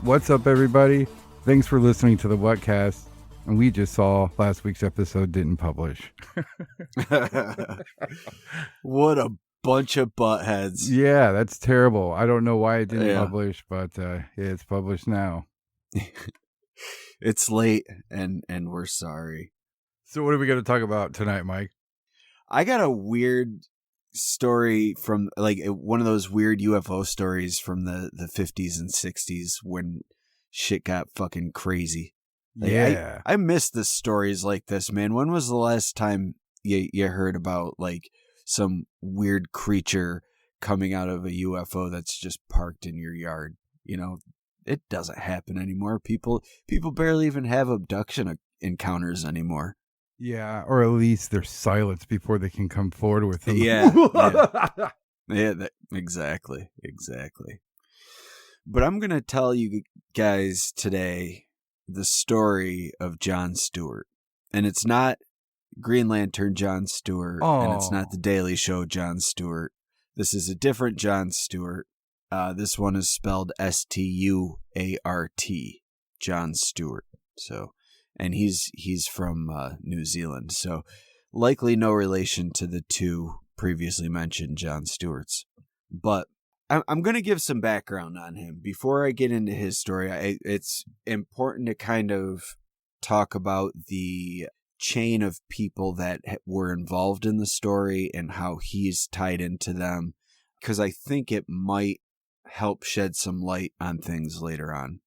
What's up, everybody? Thanks for listening to the Whatcast. And we just saw last week's episode didn't publish. What a bunch of buttheads. Yeah, that's terrible. I don't know why it didn't publish, but it's published now. It's late, and we're sorry. So what are we going to talk about tonight, Mike? I got a weird story from, like, one of those weird UFO stories from the 50s and 60s when shit got fucking crazy. Like, yeah. I miss the stories like this, man. When was the last time you heard about, like, some weird creature coming out of a UFO that's just parked in your yard? You know, it doesn't happen anymore. People barely even have abduction encounters anymore. Yeah, or at least they're silenced before they can come forward with them. Exactly. But I'm going to tell you guys today the story of John Stuart. And it's not Green Lantern John Stuart, and it's not the Daily Show John Stuart. This is a different John Stuart. This one is spelled Stuart, John Stuart. So, and he's from New Zealand, so likely no relation to the two previously mentioned John Stewarts. But I'm going to give some background on him before I get into his story. It's important to kind of talk about the chain of people that were involved in the story and how he's tied into them, because I think it might help shed some light on things later on.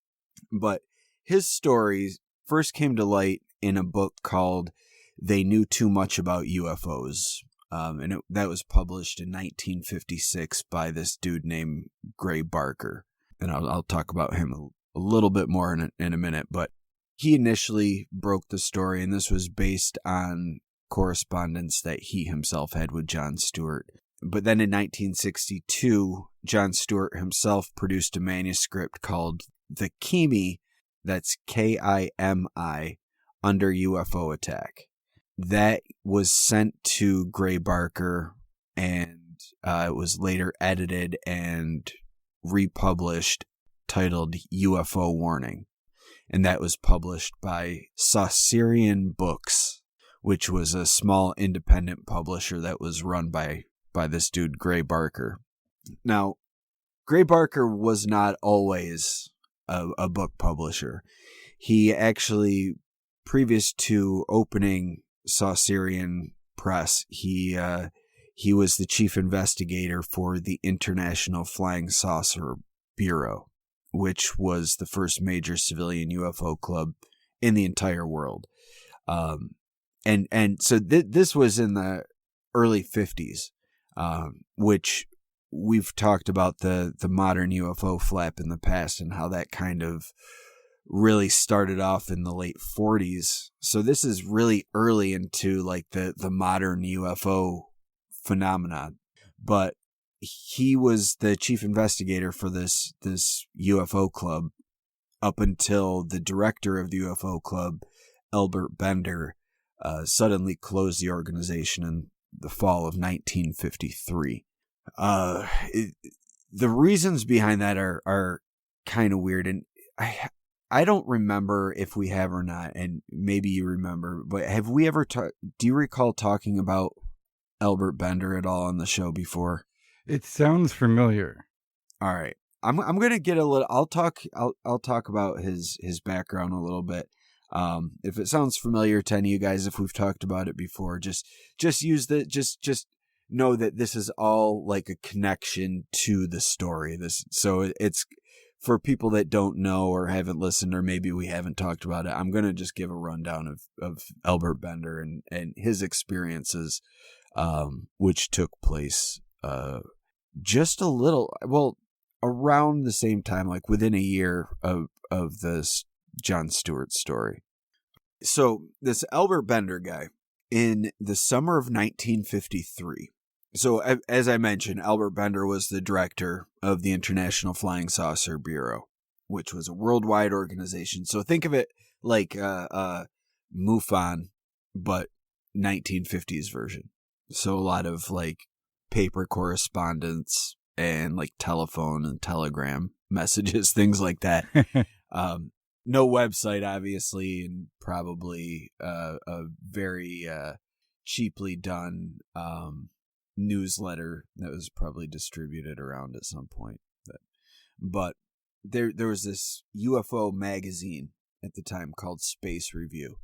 But his story first came to light in a book called They Knew Too Much About UFOs. And that was published in 1956 by this dude named Gray Barker. And I'll talk about him a little bit more in a minute. But he initially broke the story, and this was based on correspondence that he himself had with John Stuart. But then in 1962, John Stuart himself produced a manuscript called The Kimi, that's Kimi, Under UFO Attack. That was sent to Gray Barker, and it was later edited and republished, titled UFO Warning. And that was published by Saucerian Books, which was a small independent publisher that was run by this dude, Gray Barker. Now, Gray Barker was not always a book publisher. He actually, previous to opening Saucerian Press, he was the chief investigator for the International Flying Saucer Bureau, which was the first major civilian UFO club in the entire world. And so this was in the early 50s, which we've talked about the modern UFO flap in the past and how that kind of really started off in the late 40s. So this is really early into like the modern UFO phenomenon. But he was the chief investigator for this UFO club up until the director of the UFO club, Albert Bender, suddenly closed the organization in the fall of 1953. The reasons behind that are kind of weird, and I don't remember if we have or not, and maybe you remember, but have we ever do you recall talking about Albert Bender at all on the show before? It sounds familiar. All right. I'm going to get a little, I'll talk about his background a little bit. If it sounds familiar to any of you guys, if we've talked about it before, just just know that this is all like a connection to the story. So it's for people that don't know or haven't listened, or maybe we haven't talked about it. I'm going to just give a rundown of Albert Bender and his experiences, which took place, just a little, well, around the same time, like within a year of this John Stuart story. So this Albert Bender guy, in the summer of 1953. So as I mentioned, Albert Bender was the director of the International Flying Saucer Bureau, which was a worldwide organization. So think of it like MUFON, but 1950s version. So a lot of like paper correspondence, and like telephone and telegram messages, things like that. No website, obviously, and probably a very cheaply done newsletter that was probably distributed around at some point. But there was this UFO magazine at the time called Space Review.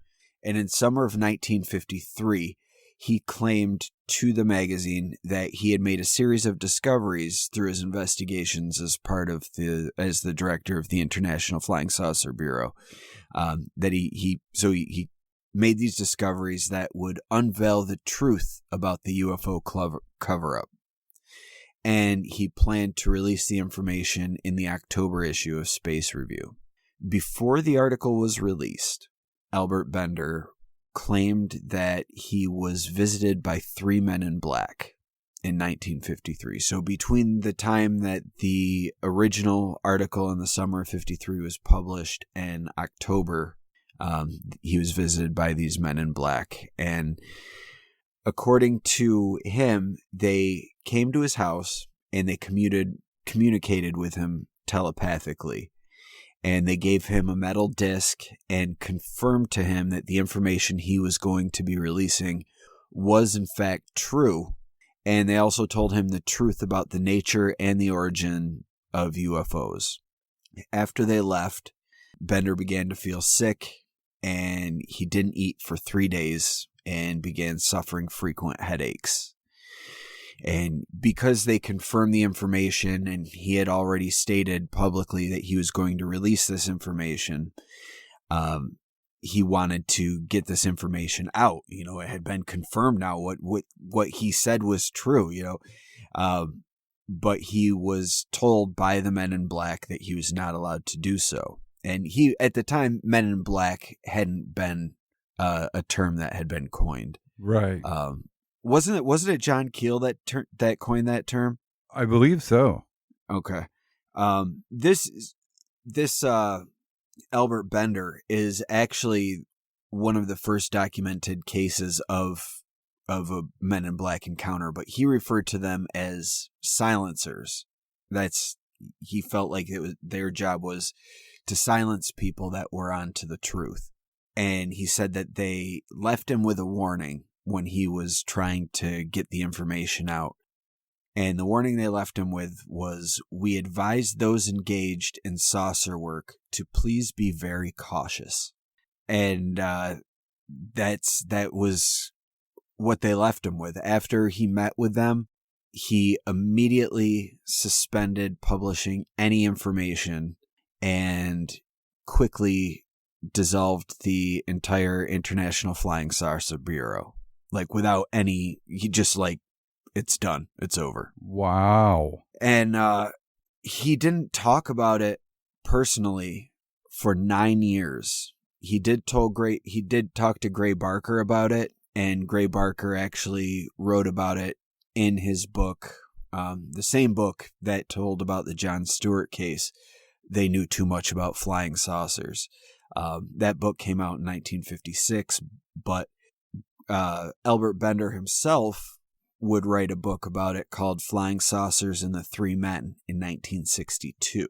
And in summer of 1953, he claimed to the magazine that he had made a series of discoveries through his investigations as the director of the International Flying Saucer Bureau. That he made these discoveries that would unveil the truth about the UFO cover-up. And he planned to release the information in the October issue of Space Review. Before the article was released, Albert Bender claimed that he was visited by 3 men in black in 1953. So between the time that the original article in the summer of 53 was published and October, he was visited by these men in black. And according to him, they came to his house and they communicated with him telepathically. And they gave him a metal disc and confirmed to him that the information he was going to be releasing was in fact true. And they also told him the truth about the nature and the origin of UFOs. After they left, Bender began to feel sick, and he didn't eat for 3 days and began suffering frequent headaches. And because they confirmed the information and he had already stated publicly that he was going to release this information, he wanted to get this information out. You know, it had been confirmed now what he said was true, you know. But he was told by the men in black that he was not allowed to do so. And at the time, men in black hadn't been a term that had been coined. Right. Wasn't it John Keel that coined that term? I believe so. Okay. This Albert Bender is actually one of the first documented cases of a Men in Black encounter, but he referred to them as silencers. He felt like their job was to silence people that were onto the truth. And he said that they left him with a warning when he was trying to get the information out. And the warning they left him with was, "We advise those engaged in saucer work to please be very cautious." And that was what they left him with. After he met with them, he immediately suspended publishing any information and quickly dissolved the entire International Flying Saucer Bureau. Like without any, he just like, it's done. It's over. Wow. And he didn't talk about it personally for 9 years. He did talk to Gray Barker about it, and Gray Barker actually wrote about it in his book, the same book that told about the John Stuart case. They Knew Too Much About Flying Saucers. That book came out in 1956, but Albert Bender himself would write a book about it called Flying Saucers and the Three Men in 1962.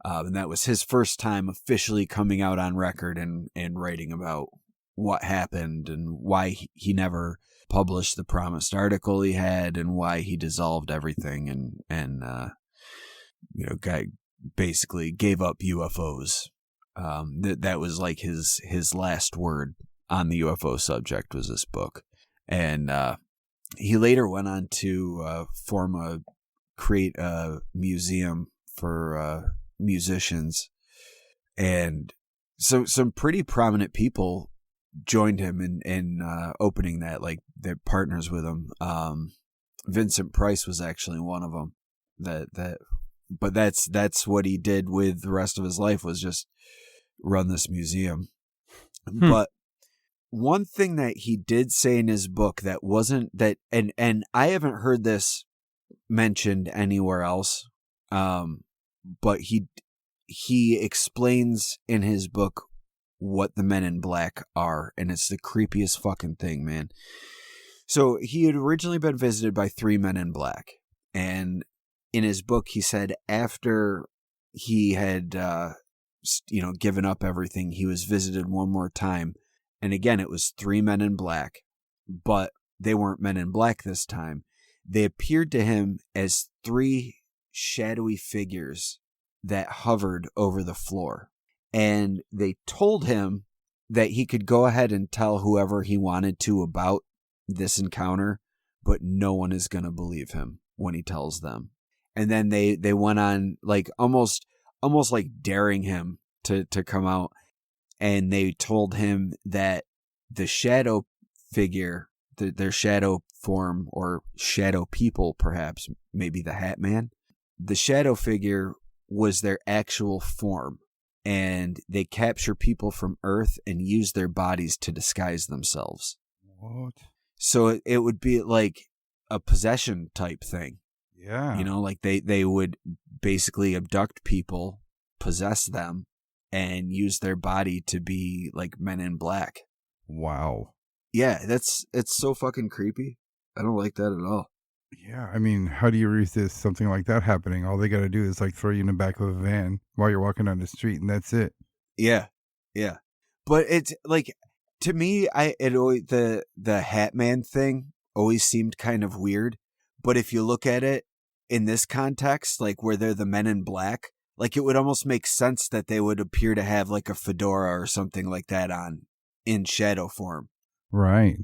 And that was his first time officially coming out on record and writing about what happened and why he never published the promised article he had and why he dissolved everything and basically gave up UFOs. That was like his last word on the UFO subject was this book. And he later went on to create a museum for musicians. And so some pretty prominent people joined him in opening that, like they're partners with him. Vincent Price was actually one of them. But that's what he did with the rest of his life, was just run this museum. But one thing that he did say in his book that wasn't that, and I haven't heard this mentioned anywhere else, but he explains in his book what the Men in Black are, and it's the creepiest fucking thing, man. So he had originally been visited by 3 men in black, and in his book, he said after he had, given up everything, he was visited one more time. And again, it was 3 men in black, but they weren't men in black this time. They appeared to him as 3 shadowy figures that hovered over the floor. And they told him that he could go ahead and tell whoever he wanted to about this encounter, but no one is going to believe him when he tells them. And then they went on like almost like daring him to come out. And they told him that the shadow figure, their shadow form or shadow people, perhaps, maybe the Hat Man, the shadow figure was their actual form. And they capture people from Earth and use their bodies to disguise themselves. What? So it would be like a possession type thing. Yeah. Like they would basically abduct people, possess them, and use their body to be like Men in Black. Wow. Yeah, it's so fucking creepy. I don't like that at all. Yeah, I mean, how do you resist something like that happening? All they got to do is like throw you in the back of a van while you're walking down the street, and that's it. Yeah, yeah. But it's like, to me, the Hat Man thing always seemed kind of weird. But if you look at it in this context, like where they're the Men in Black, like it would almost make sense that they would appear to have like a fedora or something like that on in shadow form. Right.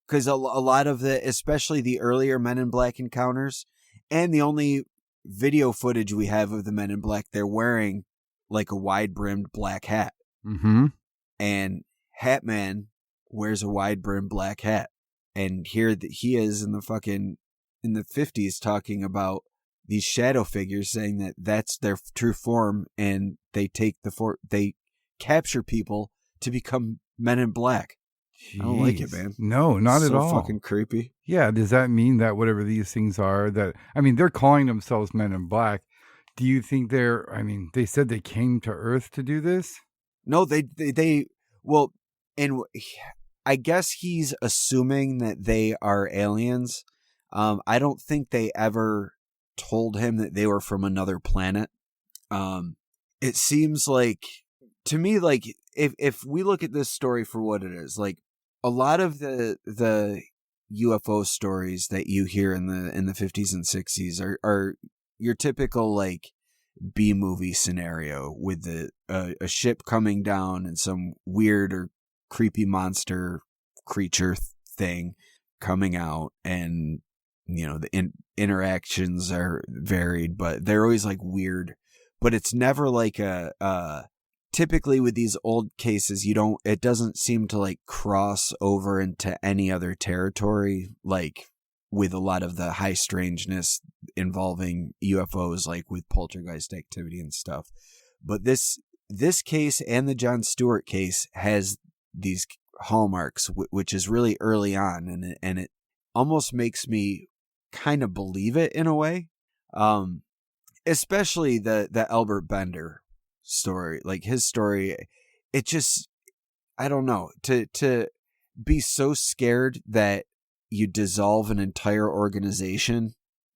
Because a lot of especially the earlier Men in Black encounters, and the only video footage we have of the Men in Black, they're wearing like a wide-brimmed black hat. Mm-hmm. And Hat Man wears a wide-brimmed black hat. And here he is in the 50s talking about these shadow figures, saying that that's their true form, and they they capture people to become Men in Black. Jeez. I don't like it, man. No, not at all. So fucking creepy. Yeah, does that mean that whatever these things are, they're calling themselves Men in Black. Do you think they said they came to Earth to do this? No, well, and I guess he's assuming that they are aliens. I don't think they ever told him that they were from another planet. It seems like, to me, like if we look at this story for what it is, like a lot of the UFO stories that you hear in the 50s and 60s are your typical like B movie scenario with a ship coming down and some weird or creepy monster creature thing coming out, and the interactions are varied, but they're always like weird. But it's never like typically with these old cases, it doesn't seem to like cross over into any other territory, like with a lot of the high strangeness involving UFOs, like with poltergeist activity and stuff. But this case and the John Stuart case has these hallmarks, which is really early on, and it almost makes me kind of believe it in a way. Especially the Albert Bender story, like his story, it just, I don't know, to be so scared that you dissolve an entire organization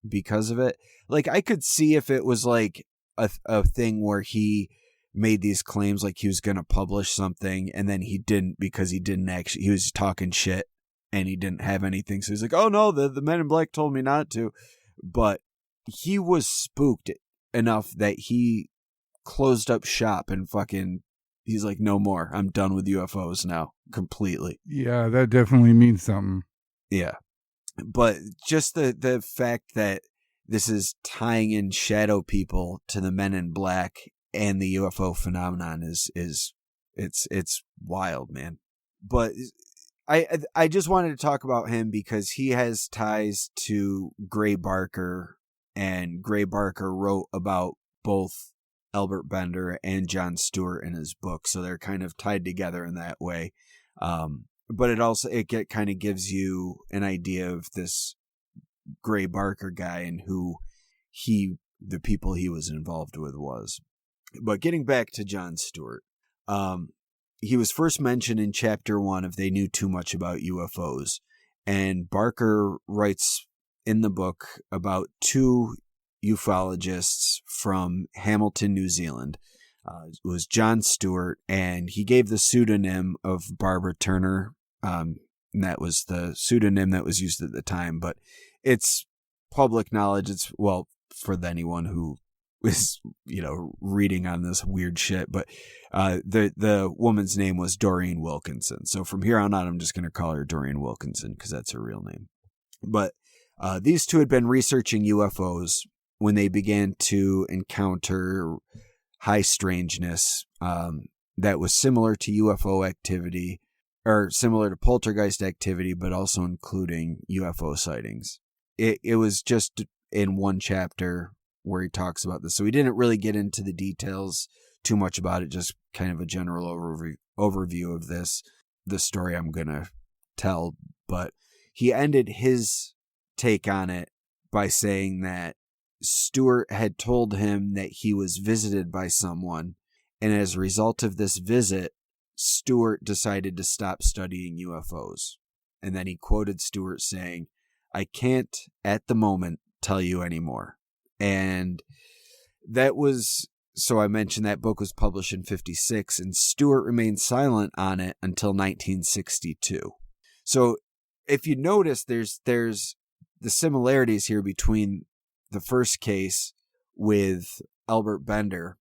because of it. Like I could see if it was like a thing where he made these claims, like he was going to publish something and then he didn't, because he was talking shit and he didn't have anything. So he's like, oh no, the Men in Black told me not to. But he was spooked enough that he closed up shop and he's like, no more. I'm done with UFOs now, completely. Yeah, that definitely means something. Yeah. But just the fact that this is tying in shadow people to the Men in Black and the UFO phenomenon it's wild, man. But I just wanted to talk about him because he has ties to Gray Barker, and Gray Barker wrote about both Albert Bender and John Stuart in his book, so they're kind of tied together in that way. But it kind of gives you an idea of this Gray Barker guy and who the people he was involved with was. But getting back to John Stuart, he was first mentioned in chapter 1 of They Knew Too Much About UFOs. And Barker writes in the book about 2 ufologists from Hamilton, New Zealand. It was John Stuart, and he gave the pseudonym of Barbara Turner. And that was the pseudonym that was used at the time, but it's public knowledge. It's, well, for anyone who is, reading on this weird shit, but the woman's name was Doreen Wilkinson. So from here on out, I'm just going to call her Doreen Wilkinson because that's her real name. But these two had been researching UFOs when they began to encounter high strangeness that was similar to UFO activity, or similar to poltergeist activity, but also including UFO sightings. It was just in one chapter where he talks about this. So he didn't really get into the details too much about it, just kind of a general overview of the story I'm going to tell. But he ended his take on it by saying that Stuart had told him that he was visited by someone, and as a result of this visit, Stuart decided to stop studying UFOs. And then he quoted Stuart saying, "I can't at the moment tell you anymore." And that was, so I mentioned that book was published in 1956, and Stuart remained silent on it until 1962. So if you notice, there's the similarities here between the first case with Albert Bender.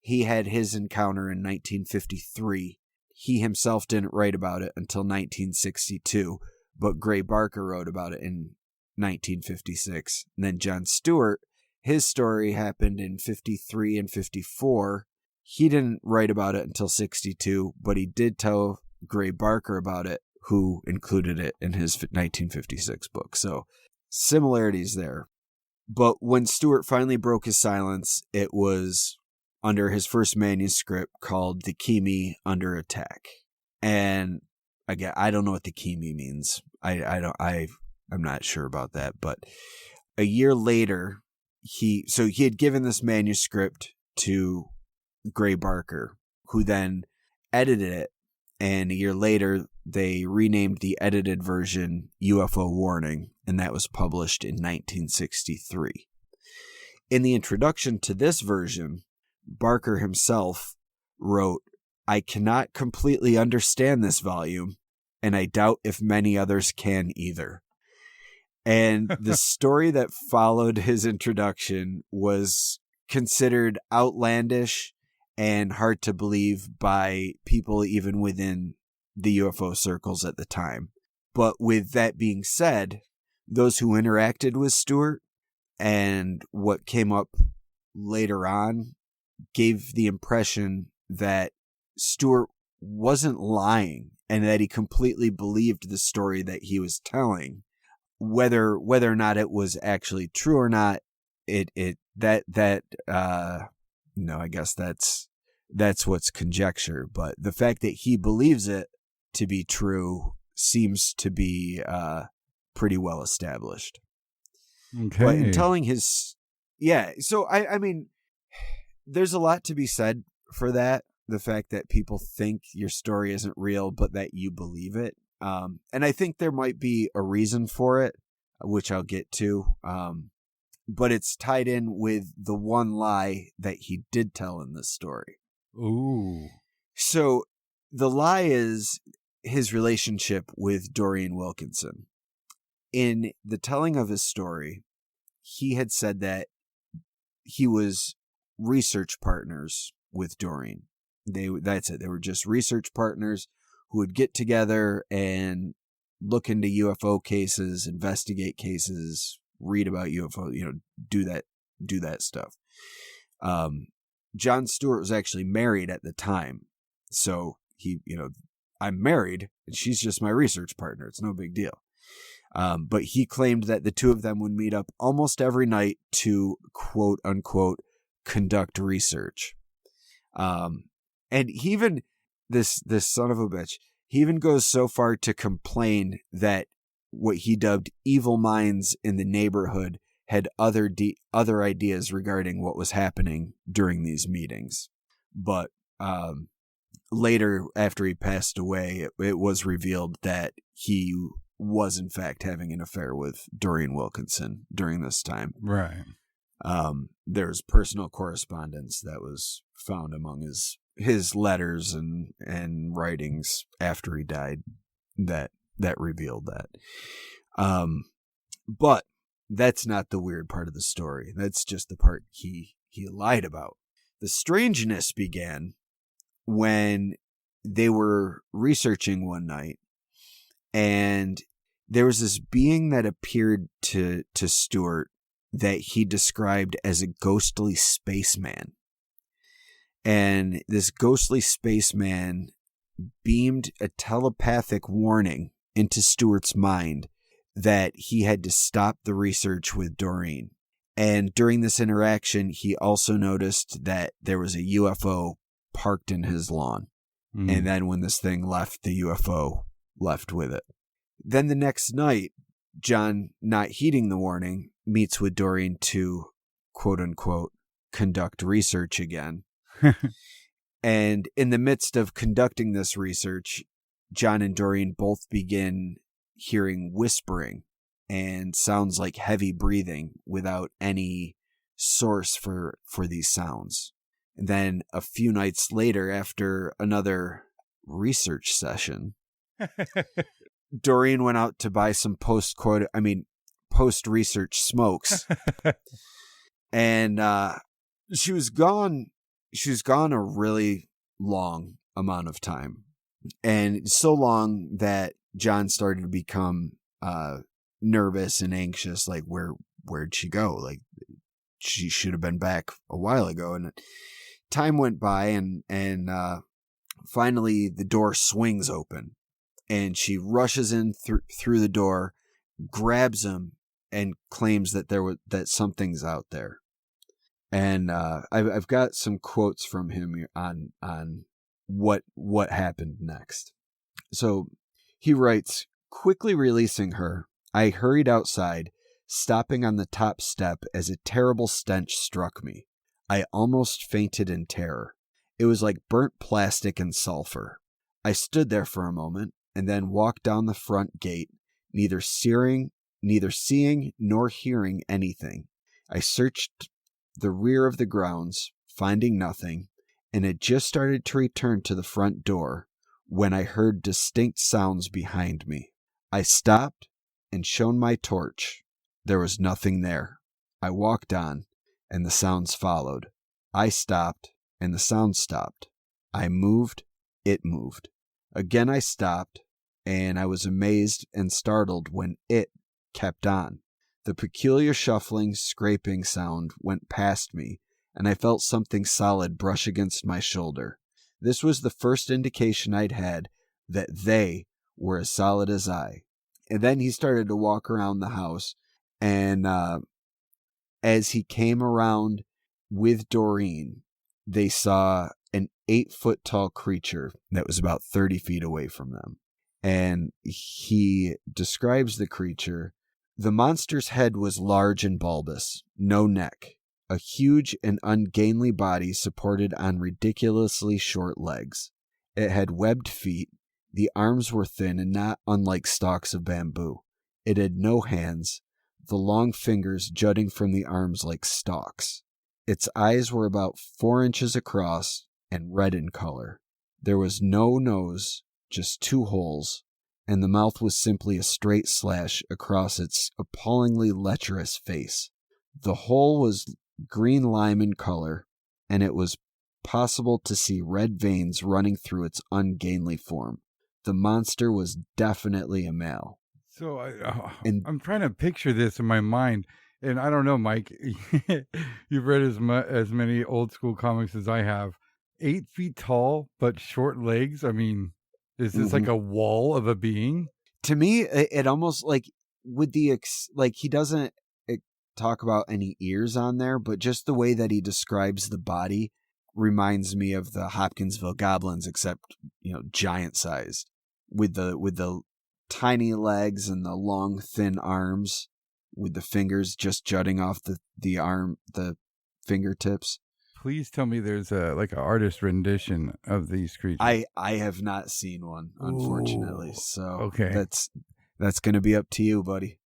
He had his encounter in 1953. He himself didn't write about it until 1962, but Gray Barker wrote about it in 1956. And then John Stuart, his story happened in 53 and 54. He didn't write about it until 62, but he did tell Gray Barker about it, who included it in his 1956 book. So similarities there. But when Stuart finally broke his silence, it was under his first manuscript called The Kimi Under Attack. And again, I don't know what the Kimi means. I'm not sure about that. But a year later, he had given this manuscript to Gray Barker, who then edited it. And a year later, they renamed the edited version UFO Warning, and that was published in 1963. In the introduction to this version, Barker himself wrote, "I cannot completely understand this volume, and I doubt if many others can either." And the story that followed his introduction was considered outlandish and hard to believe by people even within the UFO circles at the time. But with that being said, those who interacted with Stuart and what came up later on gave the impression that Stuart wasn't lying and that he completely believed the story that he was telling. Whether or not it was actually true or not, I guess that's what's conjecture. But the fact that he believes it to be true seems to be pretty well established. Okay. But in telling his, so I mean, there's a lot to be said for that. The fact that people think your story isn't real, but that you believe it. And I think there might be a reason for it, which I'll get to. But it's tied in with the one lie that he did tell in this story. Ooh. So the lie is his relationship with Doreen Wilkinson. In the telling of his story, he had said that he was research partners with Doreen. That's it. They were just research partners who would get together and look into UFO cases, investigate cases, read about UFO, do that stuff. John Stuart was actually married at the time. So he, I'm married and she's just my research partner. It's no big deal. But he claimed that the two of them would meet up almost every night to quote unquote conduct research. And he even, this son of a bitch, he even goes so far to complain that what he dubbed evil minds in the neighborhood had other ideas regarding what was happening during these meetings. But later, after he passed away, it was revealed that he was in fact having an affair with Doreen Wilkinson during this time. Right. There's personal correspondence that was found among his letters and writings after he died that revealed that. But that's not the weird part of the story. That's just the part he lied about. The strangeness began when they were researching one night, and there was this being that appeared to Stuart that he described as a ghostly spaceman. And this ghostly spaceman beamed a telepathic warning into Stuart's mind that he had to stop the research with Doreen. And during this interaction, he also noticed that there was a UFO parked in his lawn. And then when this thing left, the UFO left with it. Then the next night, John, not heeding the warning, meets with Doreen to, quote unquote, conduct research again. And in the midst of conducting this research, John and Doreen both begin hearing whispering and sounds like heavy breathing without any source for these sounds. And then a few nights later, after another research session, Doreen went out to buy some post-research smokes. And she was gone a really long amount of time. And so long that John started to become nervous and anxious, like where'd she go? Like she should have been back a while ago. And time went by, and finally the door swings open, and she rushes in through the door, grabs him, and claims that that something's out there. And I've got some quotes from him on what happened next. So he writes, "Quickly releasing her, I hurried outside, stopping on the top step as a terrible stench struck me. I almost fainted in terror. It was like burnt plastic and sulfur. I stood there for a moment and then walked down the front gate, neither seeing nor hearing anything. I searched the rear of the grounds, finding nothing, and had just started to return to the front door when I heard distinct sounds behind me. I stopped and shone my torch. There was nothing there. I walked on, and the sounds followed. I stopped, and the sound stopped. I moved, it moved. Again I stopped, and I was amazed and startled when it kept on. The peculiar shuffling, scraping sound went past me, and I felt something solid brush against my shoulder. This was the first indication I'd had that they were as solid as I." And then he started to walk around the house, and as he came around with Doreen, they saw an 8-foot-tall creature that was about 30 feet away from them. And he describes the creature. The monster's head was large and bulbous, no neck, a huge and ungainly body supported on ridiculously short legs. It had webbed feet. The arms were thin and not unlike stalks of bamboo. It had no hands, the long fingers jutting from the arms like stalks. Its eyes were about 4 inches across and red in color. There was no nose, just 2 holes, and the mouth was simply a straight slash across its appallingly lecherous face. The hole was green lime in color, and it was possible to see red veins running through its ungainly form. The monster was definitely a male. So I'm trying to picture this in my mind, and I don't know, Mike. You've read as many old school comics as I have. 8 feet tall but short legs. I mean, is this like a wall of a being? To me, it almost like with the like he doesn't talk about any ears on there, but just the way that he describes the body reminds me of the Hopkinsville Goblins, except giant sized, with the tiny legs and the long thin arms, with the fingers just jutting off the fingertips. Please tell me there's an artist rendition of these creatures. I have not seen one, unfortunately. Ooh, so okay, that's going to be up to you, buddy.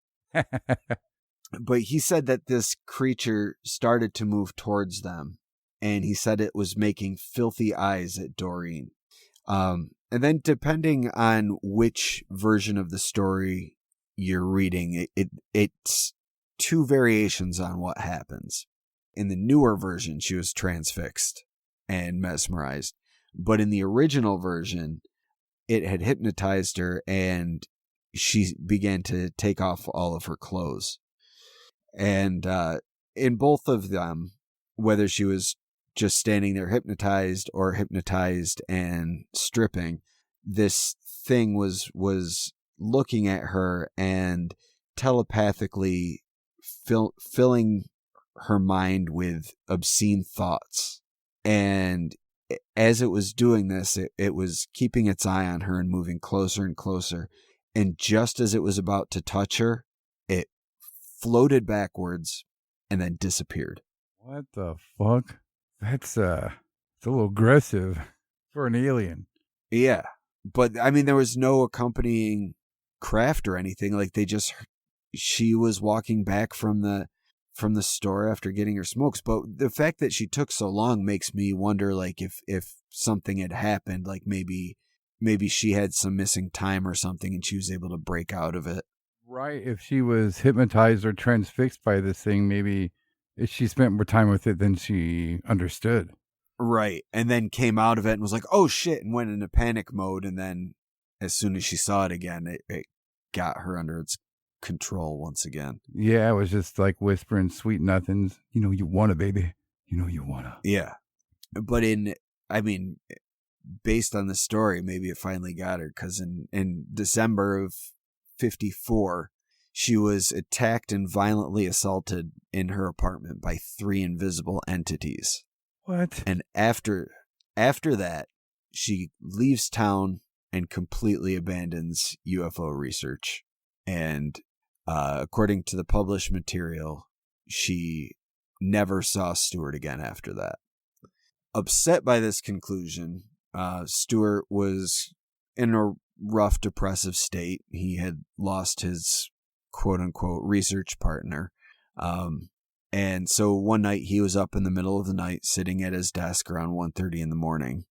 But he said that this creature started to move towards them, and he said it was making filthy eyes at Doreen. And then depending on which version of the story you're reading, it's two variations on what happens. In the newer version, she was transfixed and mesmerized. But in the original version, it had hypnotized her and she began to take off all of her clothes. And in both of them, whether she was just standing there hypnotized or hypnotized and stripping, this thing was looking at her and telepathically filling her mind with obscene thoughts. And as it was doing this, it was keeping its eye on her and moving closer and closer. And just as it was about to touch her, it floated backwards and then disappeared. What the fuck? It's a little aggressive for an alien. Yeah. But I mean, there was no accompanying craft or anything. Like she was walking back from the store after getting her smokes. But the fact that she took so long makes me wonder, like, if something had happened, like maybe she had some missing time or something and she was able to break out of it. Right. If she was hypnotized or transfixed by this thing, maybe if she spent more time with it than she understood. Right. And then came out of it and was like, oh shit, and went into panic mode. And then as soon as she saw it again, it got her under its control once again. Yeah, it was just like whispering sweet nothings. You know you wanna, baby. You know you wanna. Yeah. But based on the story, maybe it finally got her, because in December of 1954, she was attacked and violently assaulted in her apartment by 3 invisible entities. What? And after that, she leaves town and completely abandons UFO research. And according to the published material, she never saw Stuart again after that. Upset by this conclusion, Stuart was in a rough, depressive state. He had lost his quote-unquote research partner. And so one night he was up in the middle of the night sitting at his desk around 1:30 in the morning,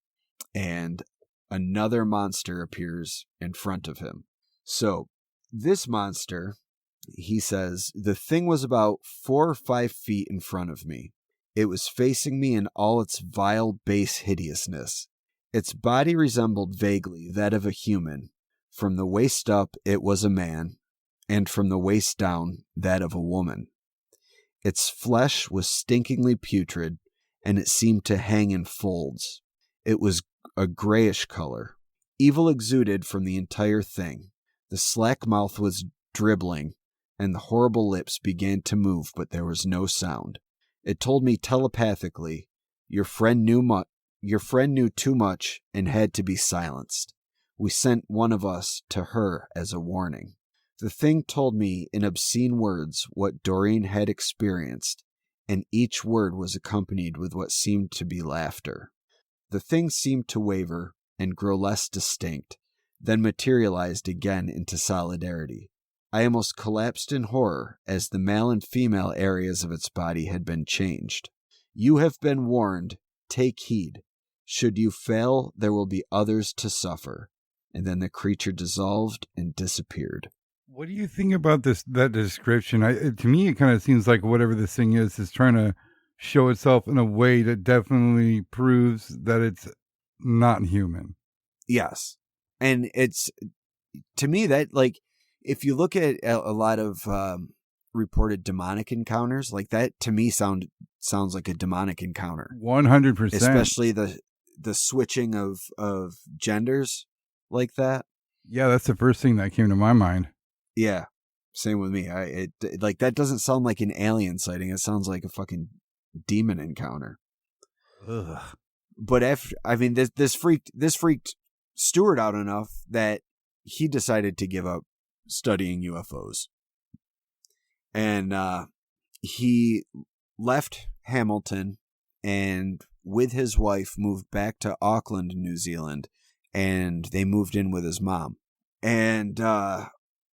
and another monster appears in front of him. So this monster, he says, the thing was about 4 or 5 feet in front of me. It was facing me in all its vile, base hideousness. Its body resembled vaguely that of a human. From the waist up, it was a man, and from the waist down, that of a woman. Its flesh was stinkingly putrid, and it seemed to hang in folds. It was a grayish color. Evil exuded from the entire thing. The slack mouth was dribbling, and the horrible lips began to move, but there was no sound. It told me telepathically, your friend knew too much and had to be silenced. We sent one of us to her as a warning. The thing told me in obscene words what Doreen had experienced, and each word was accompanied with what seemed to be laughter. The thing seemed to waver and grow less distinct, then materialized again into solidarity. I almost collapsed in horror as the male and female areas of its body had been changed. You have been warned. Take heed. Should you fail, there will be others to suffer. And then the creature dissolved and disappeared. What do you think about that description? To me, it kind of seems like whatever this thing is trying to show itself in a way that definitely proves that it's not human. Yes. And it's, to me, that, like, if you look at a lot of reported demonic encounters, like that, to me, sounds like a demonic encounter. 100%. Especially the switching of genders like that. Yeah, that's the first thing that came to my mind. Yeah, same with me. Like, that doesn't sound like an alien sighting. It sounds like a fucking demon encounter. Ugh. But this freaked Stuart out enough that he decided to give up studying UFOs. And he left Hamilton and with his wife moved back to Auckland, New Zealand, and they moved in with his mom. And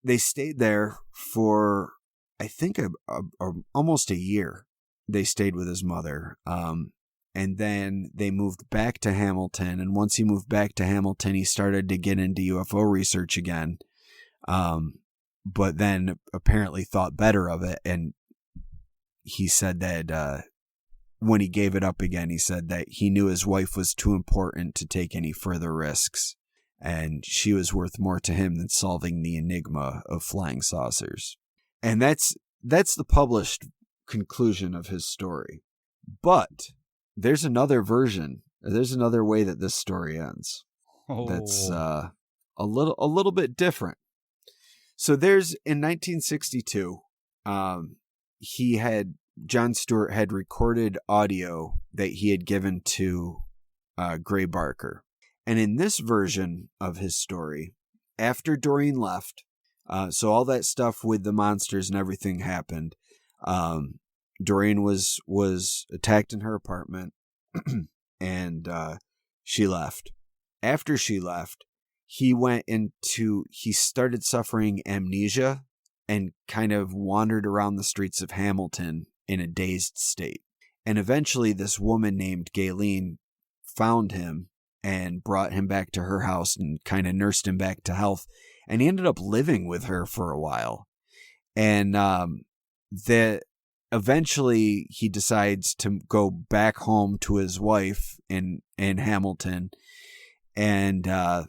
they stayed there for I think almost a year they stayed with his mother. And then they moved back to Hamilton. And once he moved back to Hamilton, he started to get into UFO research again. But then apparently thought better of it. And he said that when he gave it up again, he said that he knew his wife was too important to take any further risks. And she was worth more to him than solving the enigma of flying saucers. And that's the published conclusion of his story. But there's another version. There's another way that this story ends. That's a little bit different. So there's in 1962, John Stuart had recorded audio that he had given to Gray Barker. And in this version of his story, after Doreen left, so all that stuff with the monsters and everything happened. Doreen was attacked in her apartment and she left. After she left, he started suffering amnesia and kind of wandered around the streets of Hamilton in a dazed state. And eventually this woman named Galen found him and brought him back to her house and kind of nursed him back to health. And he ended up living with her for a while. And eventually he decides to go back home to his wife in Hamilton. And they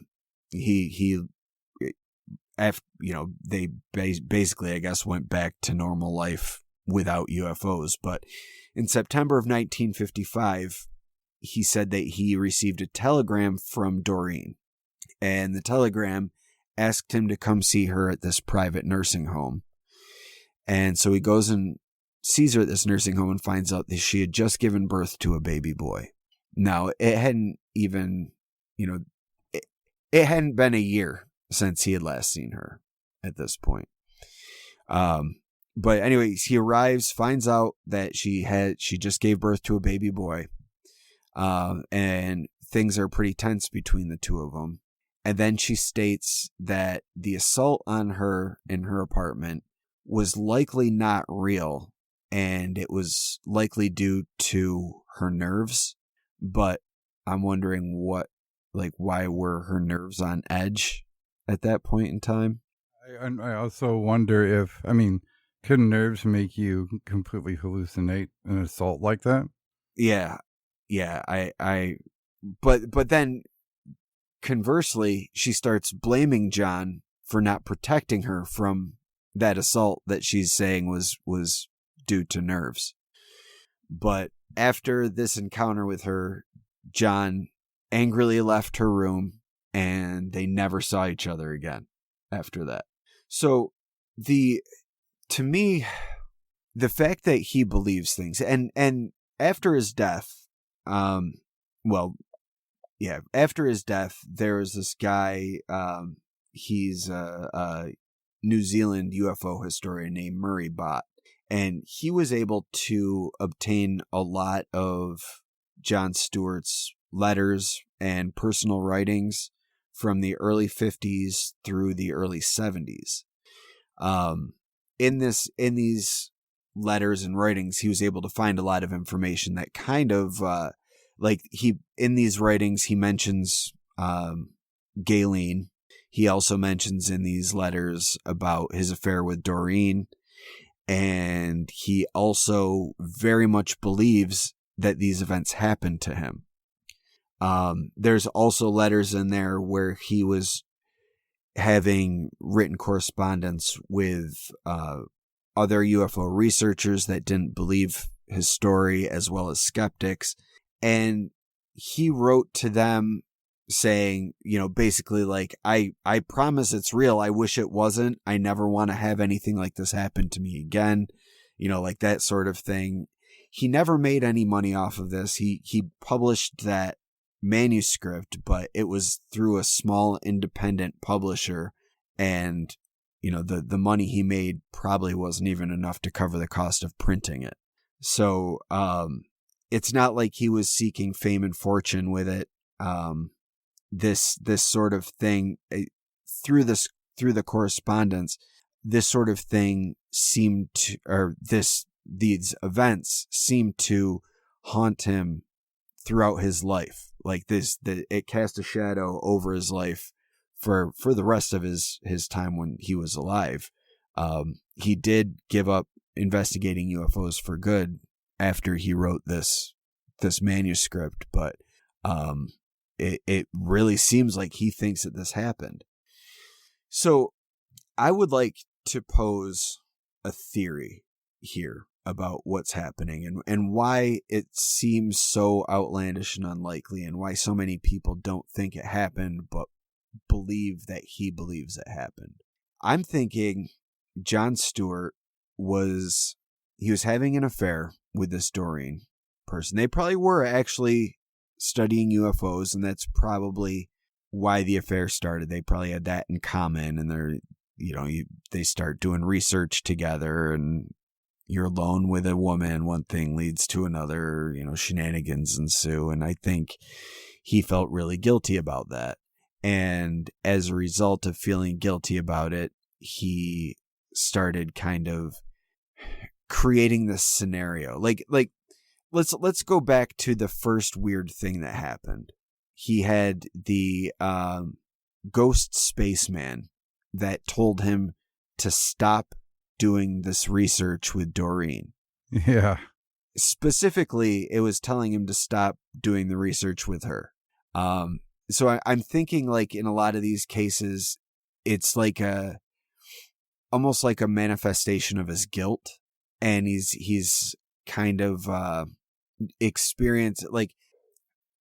basically, I guess, went back to normal life without UFOs. But in September of 1955, he said that he received a telegram from Doreen, and the telegram asked him to come see her at this private nursing home. And so he goes and sees her at this nursing home and finds out that she had just given birth to a baby boy. Now, it hadn't even, it hadn't been a year since he had last seen her at this point. But anyways, he arrives, finds out that she just gave birth to a baby boy. And things are pretty tense between the two of them. And then she states that the assault on her in her apartment was likely not real, and it was likely due to her nerves. But I'm wondering why were her nerves on edge at that point in time? I also wonder could nerves make you completely hallucinate an assault like that? Yeah. But then conversely, she starts blaming John for not protecting her from that assault that she's saying was due to nerves. But after this encounter with her, John angrily left her room and they never saw each other again after that. So to me, the fact that he believes things and after his death, after his death, there was this guy, he's a New Zealand UFO historian named Murray Bott, and he was able to obtain a lot of John Stuart's letters and personal writings from the early 50s through the early 70s. In these letters and writings, he was able to find a lot of information that kind of in these writings, he mentions Galen. He also mentions in these letters about his affair with Doreen. And he also very much believes that these events happened to him. There's also letters in there where he was having written correspondence with other UFO researchers that didn't believe his story, as well as skeptics. And he wrote to them saying, basically like, I promise it's real. I wish it wasn't. I never want to have anything like this happen to me again. Like that sort of thing. He never made any money off of this. He published that manuscript, but it was through a small independent publisher. And, the money he made probably wasn't even enough to cover the cost of printing it. So, it's not like he was seeking fame and fortune with it. This sort of thing through the correspondence, this sort of thing these events seem to haunt him throughout his life. Like it cast a shadow over his life for the rest of his time when he was alive. He did give up investigating UFOs for good after he wrote this manuscript, but it really seems like he thinks that this happened. So I would like to pose a theory here about what's happening and why it seems so outlandish and unlikely, and why so many people don't think it happened but believe that he believes it happened. I'm thinking John Stuart was having an affair with this Doreen person. They probably were actually studying UFOs, and that's probably why the affair started. They probably had that in common, and they start doing research together, and you're alone with a woman, one thing leads to another, shenanigans ensue. And I think he felt really guilty about that. And as a result of feeling guilty about it, he started kind of creating this scenario. Like let's go back to the first weird thing that happened. He had the ghost spaceman that told him to stop doing this research with Doreen. Yeah. Specifically, it was telling him to stop doing the research with her. So I'm thinking, like, in a lot of these cases, it's like almost like a manifestation of his guilt, and he's kind of experienced, like,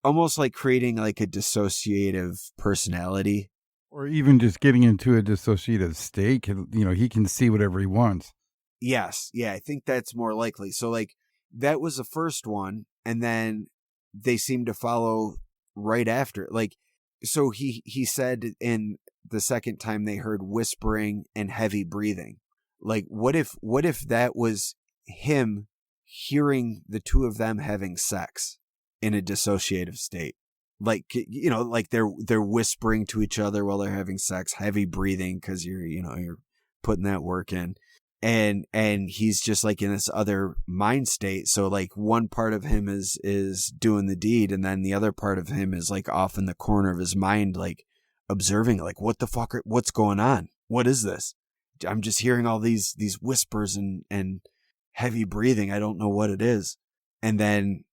almost like creating like a dissociative personality. Or even just getting into a dissociative state. He can see whatever he wants. Yes. Yeah, I think that's more likely. So, like, that was the first one, and then they seem to follow right after. Like, so he said in the second time they heard whispering and heavy breathing. Like, what if that was him hearing the two of them having sex in a dissociative state? Like, like they're whispering to each other while they're having sex, heavy breathing, because you're putting that work in, and he's just like in this other mind state. So like one part of him is doing the deed, and then the other part of him is like off in the corner of his mind, like observing, like, what the fuck, what's going on? What is this? I'm just hearing all these whispers and heavy breathing. I don't know what it is. And then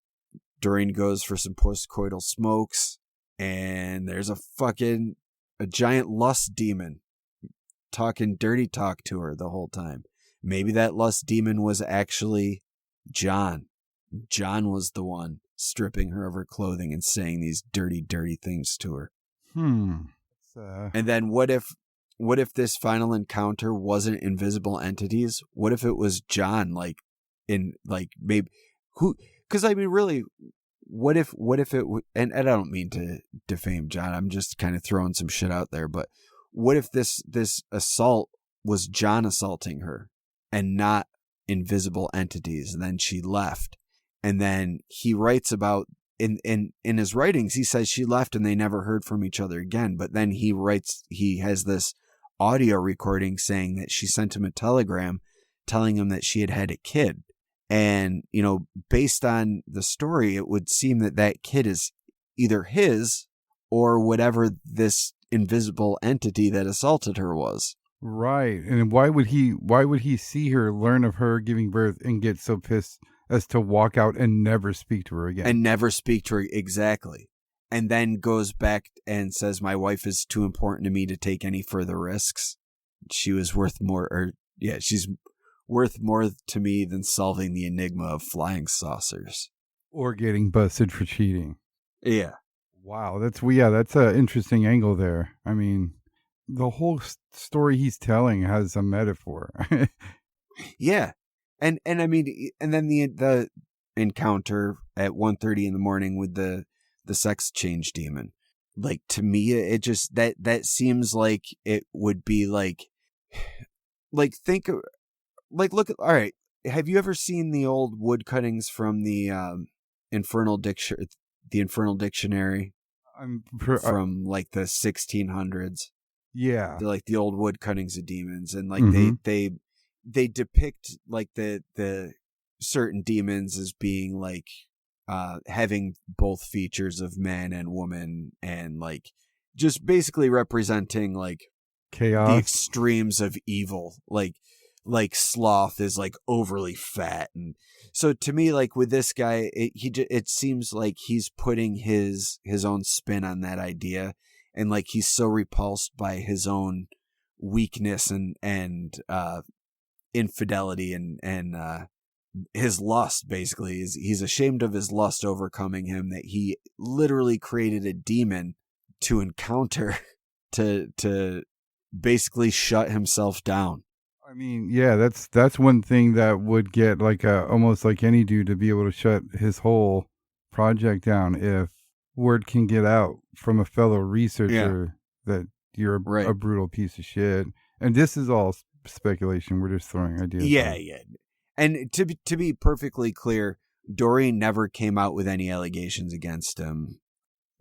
Doreen goes for some postcoital smokes, and there's a giant lust demon talking dirty talk to her the whole time. Maybe that lust demon was actually John. John was the one stripping her of her clothing and saying these dirty, dirty things to her. And then what if this final encounter wasn't invisible entities? What if it was John, maybe who? Because I mean, really, what if it? And I don't mean to defame John. I'm just kind of throwing some shit out there. But what if this assault was John assaulting her, and not invisible entities? And then she left, and then he writes about in his writings. He says she left and they never heard from each other again. But then he has this audio recording saying that she sent him a telegram telling him that she had a kid. And, based on the story, it would seem that kid is either his or whatever this invisible entity that assaulted her was. Right. And why would he see her, learn of her giving birth, and get so pissed as to walk out and never speak to her again? And never speak to her, exactly. And then goes back and says, my wife is too important to me to take any further risks. She was worth more, she's worth more to me than solving the enigma of flying saucers. Or getting busted for cheating. Yeah. Wow, that's an interesting angle there. I mean, the whole story he's telling has a metaphor. Yeah. And I mean, and then the encounter at 1:30 in the morning with the sex change demon. Like, to me, it just, that seems like it would be like think of, like, look at, all right, have you ever seen the old wood cuttings from the Infernal Dictionary from like the 1600s? Yeah. They're like the old wood cuttings of demons, and like they they depict like the certain demons as being like having both features of man and woman, and like just basically representing like chaos, the extremes of evil, like sloth is like overly fat. And so to me, like with this guy, it seems like he's putting his own spin on that idea, and like he's so repulsed by his own weakness and infidelity and his lust. Basically he's ashamed of his lust overcoming him, that he literally created a demon to encounter to basically shut himself down. I mean, yeah, that's one thing that would get like almost like any dude to be able to shut his whole project down if word can get out from a fellow researcher that you're a brutal piece of shit. And this is all speculation. We're just throwing ideas. Yeah. And to be perfectly clear, Doreen never came out with any allegations against him.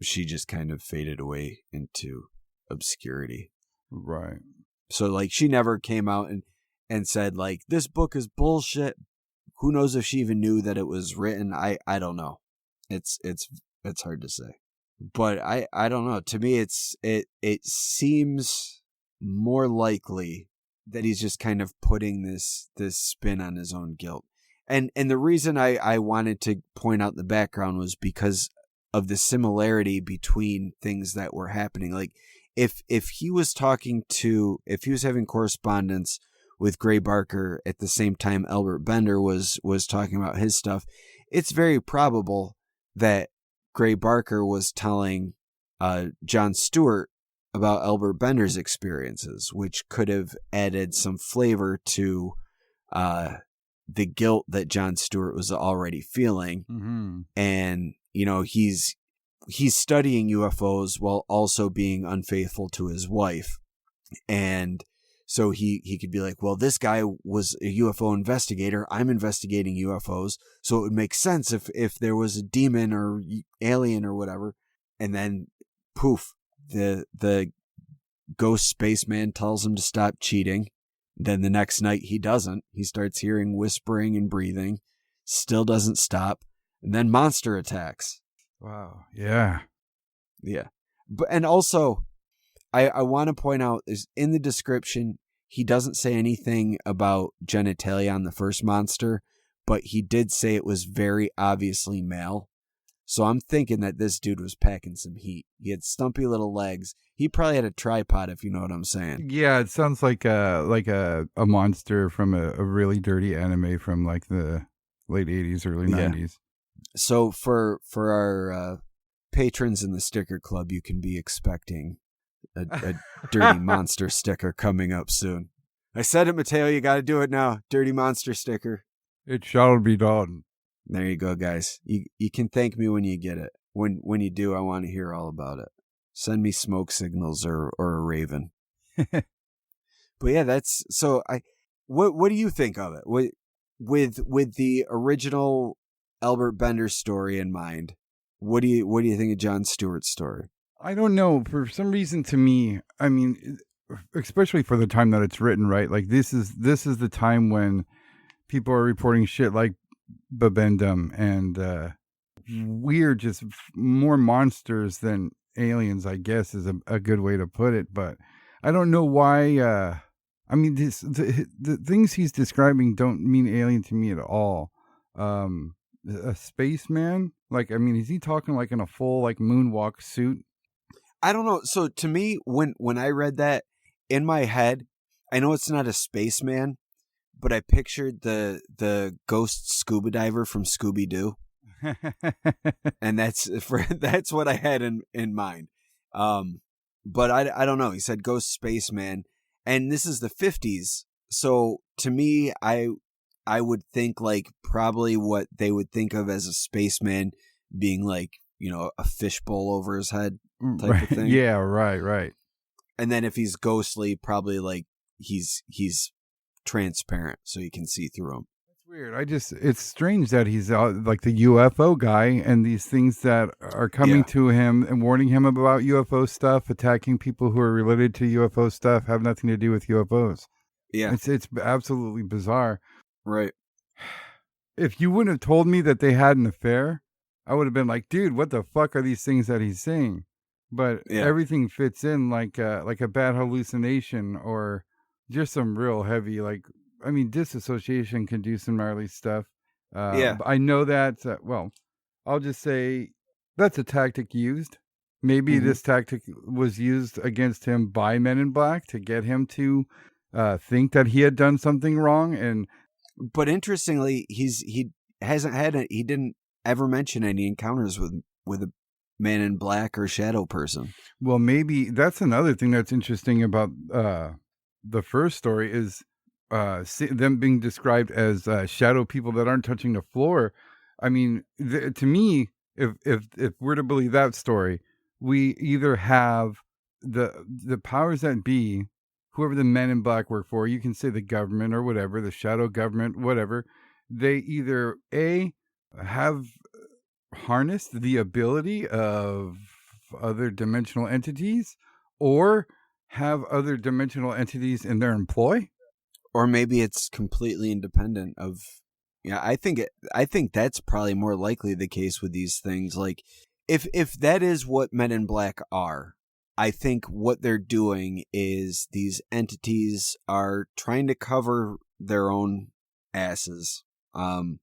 She just kind of faded away into obscurity. Right. So like she never came out and said like, this book is bullshit. Who knows if she even knew that it was written? I don't know. It's hard to say. But I don't know. To me it seems more likely that he's just kind of putting this spin on his own guilt. And the reason I wanted to point out the background was because of the similarity between things that were happening. Like if he was having correspondence with Gray Barker at the same time Albert Bender was talking about his stuff, it's very probable that Gray Barker was telling John Stuart about Albert Bender's experiences, which could have added some flavor to the guilt that John Stuart was already feeling. Mm-hmm. And, you know, he's studying UFOs while also being unfaithful to his wife. And so he could be like, well, this guy was a UFO investigator. I'm investigating UFOs. So it would make sense if there was a demon or alien or whatever. And then poof, the ghost spaceman tells him to stop cheating. Then the next night he doesn't. He starts hearing whispering and breathing. Still doesn't stop. And then monster attacks. Wow. Yeah. Yeah. But and also I want to point out is in the description he doesn't say anything about genitalia on the first monster, but he did say it was very obviously male. So I'm thinking that this dude was packing some heat. He had stumpy little legs. He probably had a tripod, if you know what I'm saying. Yeah, it sounds like a monster from a really dirty anime from like the late 80s, early 90s. So for our patrons in the sticker club, you can be expecting a dirty monster sticker coming up soon. I said it, Mateo. You got to do it now. Dirty monster sticker. It shall be done. There you go, guys. You can thank me when you get it. When you do, I want to hear all about it. Send me smoke signals or a raven. But yeah, that's so. What do you think of it? With the original Albert Bender story in mind, what do you think of John Stewart's story? I don't know. For some reason, to me, I mean, especially for the time that it's written, right? Like this is the time when people are reporting shit like Babendum and weird, just more monsters than aliens, I guess is a good way to put it. But I don't know why. I mean, the things he's describing don't mean alien to me at all. A spaceman? Like, I mean, is he talking like in a full like moonwalk suit? I don't know. So to me, when I read that in my head, I know it's not a spaceman, but I pictured the ghost scuba diver from Scooby-Doo. And that's what I had in mind. But I don't know. He said ghost spaceman, and this is the 50s. So to me, I would think like probably what they would think of as a spaceman being like, you know, a fishbowl over his head type of thing. Yeah, right. And then if he's ghostly, probably like he's transparent so you can see through him. That's weird. It's strange that he's like the UFO guy, and these things that are coming to him and warning him about UFO stuff, attacking people who are related to UFO stuff, have nothing to do with UFOs. Yeah. It's absolutely bizarre. Right. If you wouldn't have told me that they had an affair, I would have been like, dude, what the fuck are these things that he's saying? But Yeah. everything fits in like a bad hallucination or just some real heavy, like, I mean, disassociation can do some gnarly stuff. Yeah. But I know that, well, I'll just say that's a tactic used. Maybe Hmm. this tactic was used against him by Men in Black to get him to think that he had done something wrong. And But interestingly, he hasn't had he didn't ever mention any encounters with a man in black or shadow person. well, maybe that's another thing that's interesting about the first story is them being described as shadow people that aren't touching the floor. I mean, to me, if we're to believe that story, we either have the powers that be, whoever the Men in Black work for, you can say the government or whatever, the shadow government, whatever. They either have harnessed the ability of other dimensional entities or have other dimensional entities in their employ. Or maybe it's completely independent of. Yeah, I think that's probably more likely the case with these things. Like, if that is what Men in Black are, I think what they're doing is these entities are trying to cover their own asses. And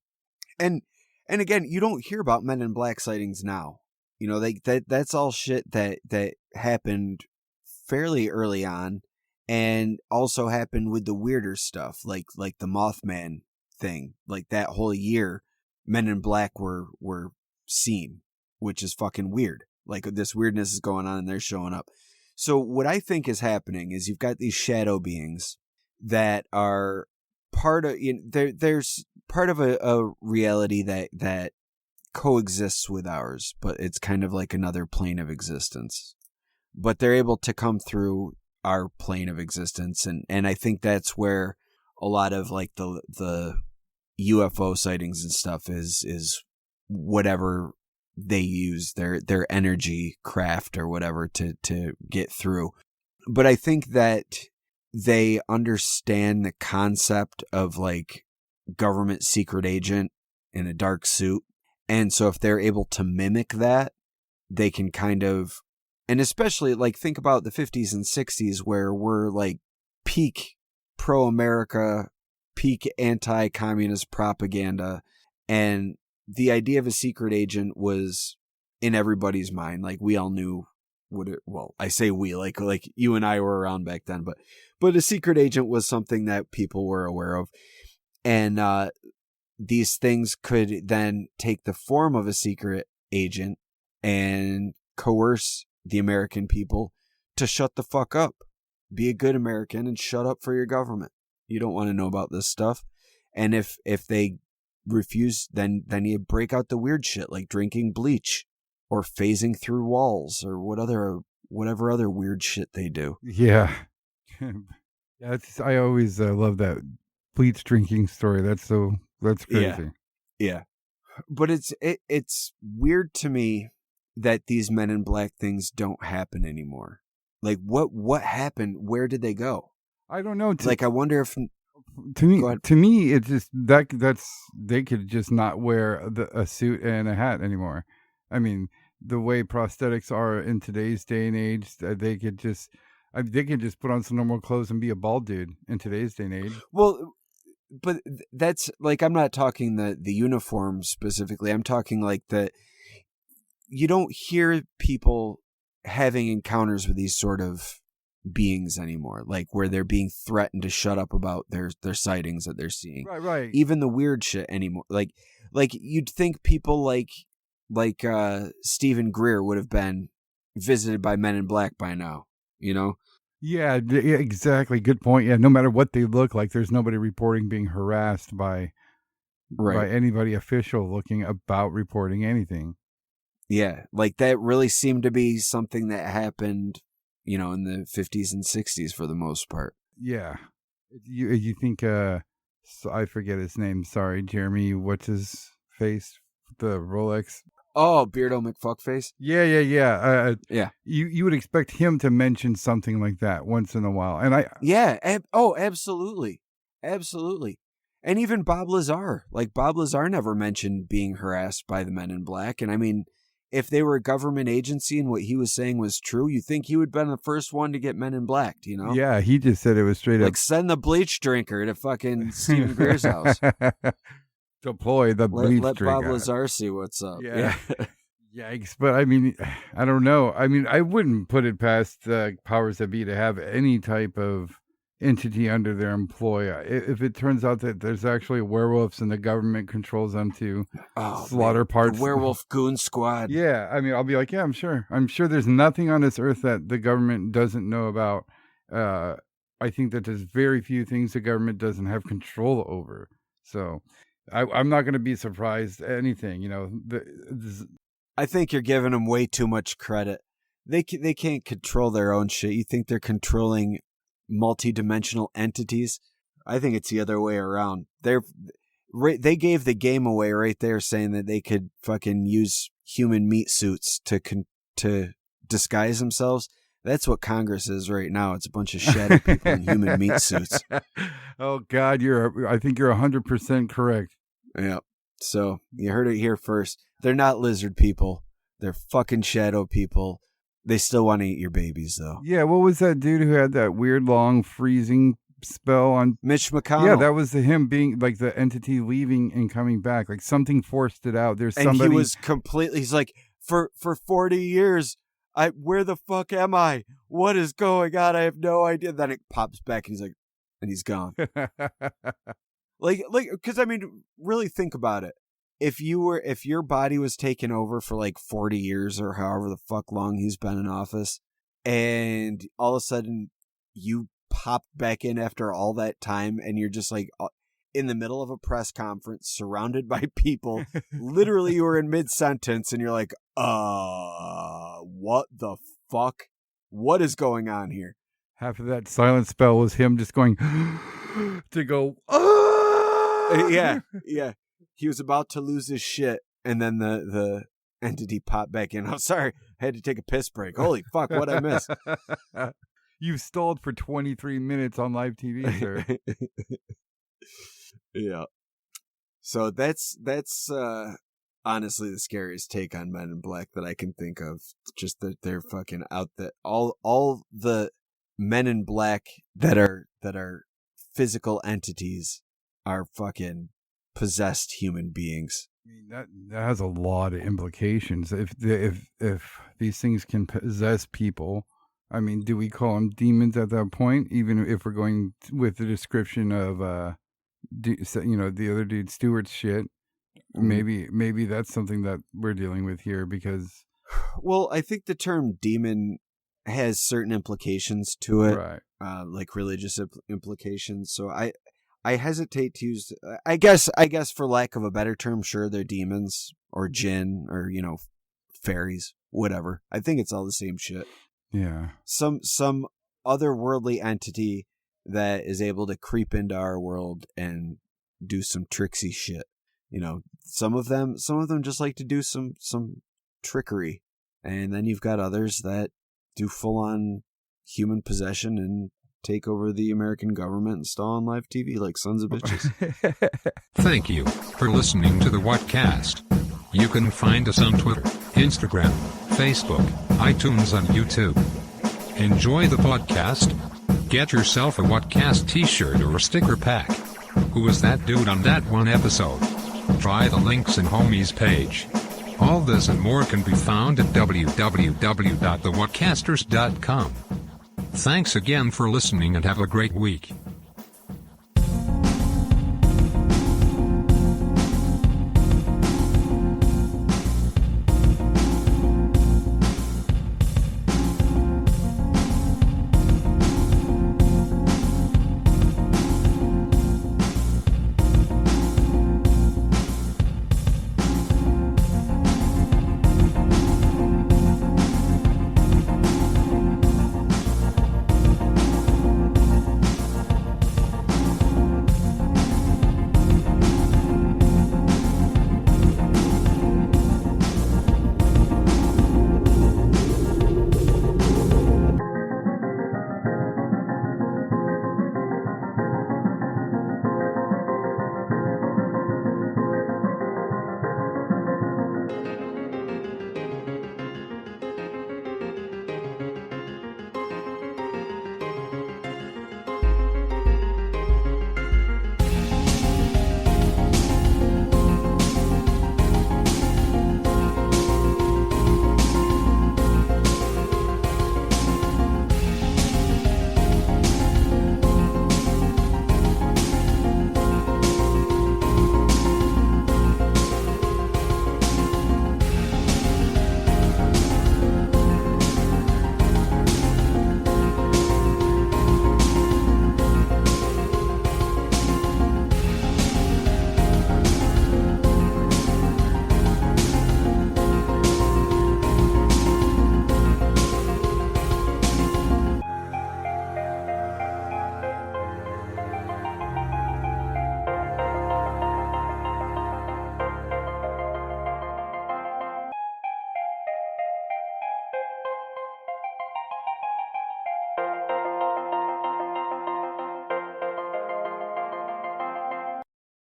and again, you don't hear about Men in Black sightings now. You know, that's all shit that happened fairly early on, and also happened with the weirder stuff, like the Mothman thing. Like that whole year, Men in Black were seen, which is fucking weird. Like this weirdness is going on, and they're showing up. So what I think is happening is you've got these shadow beings that are part of. There's part of a reality that coexists with ours, but it's kind of like another plane of existence. But they're able to come through our plane of existence, and I think that's where a lot of like the UFO sightings and stuff is whatever they use their energy craft or whatever to get through. But I think that they understand the concept of like government secret agent in a dark suit. And so if they're able to mimic that, they can kind of, and especially like think about the 50s and 60s where we're like peak pro-America, peak anti-communist propaganda. And the idea of a secret agent was in everybody's mind. Like we all knew what it, well, I say we, like you and I were around back then, but a secret agent was something that people were aware of. And these things could then take the form of a secret agent and coerce the American people to shut the fuck up. Be a good American and shut up for your government. You don't want to know about this stuff. And if they refuse, then you break out the weird shit like drinking bleach or phasing through walls or whatever other weird shit they do. Yeah. Yeah, I always love that bleach drinking story. That's crazy. Yeah. But it's weird to me that these Men in Black things don't happen anymore. Like what happened? Where did they go? I don't know. Like I wonder if to me it's just that's they could just not wear a suit and a hat anymore. I mean, the way prosthetics are in today's day and age, they could just put on some normal clothes and be a bald dude in today's day and age. Well, but that's like I'm not talking the uniform specifically. I'm talking like you don't hear people having encounters with these sort of beings anymore, like where they're being threatened to shut up about their sightings that they're seeing. Right. Even the weird shit anymore. Like you'd think people like Stephen Greer would have been visited by Men in Black by now, you know? Yeah, exactly. Good point. Yeah, no matter what they look like, there's nobody reporting being harassed by anybody official looking about reporting anything. Yeah, like that really seemed to be something that happened, you know, in the 50s and 60s for the most part. Yeah. You think so I forget his name. Sorry, Jeremy, what's his face? The Rolex. Oh, Beardo McFuckface? Yeah. Yeah. You would expect him to mention something like that once in a while. And Yeah. Absolutely. Absolutely. And even Bob Lazar. Like, Bob Lazar never mentioned being harassed by the Men in Black. And I mean, if they were a government agency and what he was saying was true, you think he would have been the first one to get Men in Black, you know? Yeah, he just said it was straight up. Like, send the bleach drinker to fucking Stephen Greer's house. Deploy the bleach let drinker. Bob Lazar see what's up. Yeah. Yikes. But I mean, I don't know. I mean, I wouldn't put it past the powers that be to have any type of entity under their employ. If it turns out that there's actually werewolves and the government controls them to slaughter parts. The werewolf goon squad. Yeah. I mean, I'll be like, yeah, I'm sure there's nothing on this earth that the government doesn't know about. I think that there's very few things the government doesn't have control over. So I'm not going to be surprised at anything, you know. I think you're giving them way too much credit. They can't control their own shit. You think they're controlling multi-dimensional entities? I think it's the other way around. They gave the game away right there, saying that they could fucking use human meat suits to disguise themselves. That's what Congress is right now. It's a bunch of shadow people in human meat suits. Oh God, I think you're 100% correct. Yeah. So you heard it here first. They're not lizard people. They're fucking shadow people. They still want to eat your babies, though. Yeah, what was that dude who had that weird long freezing spell on? Mitch McConnell. Yeah, that was him being like the entity leaving and coming back. Like something forced it out. There's somebody. And he was he's like, for 40 years, where the fuck am I? What is going on? I have no idea. Then it pops back and he's like, and he's gone. like, because I mean, really think about it. If your body was taken over for like 40 years or however the fuck long he's been in office, and all of a sudden you pop back in after all that time and you're just like in the middle of a press conference surrounded by people, literally you were in mid-sentence and you're like, what the fuck? What is going on here? Half of that silent spell was him just going to go, Yeah. He was about to lose his shit, and then the entity popped back in. I'm sorry, I had to take a piss break. Holy fuck, what'd I miss? You stalled for 23 minutes on live TV, sir. Yeah. So that's honestly the scariest take on Men in Black that I can think of. Just that they're fucking out there. All the Men in Black that are physical entities are fucking possessed human beings. I mean, that has a lot of implications. If these things can possess people, I mean, do we call them demons at that point? Even if we're going with the description of the other dude Stuart's shit, maybe that's something that we're dealing with here because. Well, I think the term demon has certain implications to it, right? Like religious implications. So I hesitate to use. I guess for lack of a better term, sure, they're demons or jinn or fairies, whatever. I think it's all the same shit. Yeah. Some otherworldly entity that is able to creep into our world and do some tricksy shit. Some of them just like to do some trickery, and then you've got others that do full on human possession and take over the American government and stall on live TV like sons of bitches. Thank you for listening to the Whatcast. You can find us on Twitter, Instagram, Facebook, iTunes, and YouTube. Enjoy the podcast. Get yourself a Whatcast t-shirt or a sticker pack. Who was that dude on that one episode? Try the links in Homie's page. All this and more can be found at www.thewhatcasters.com. Thanks again for listening and have a great week.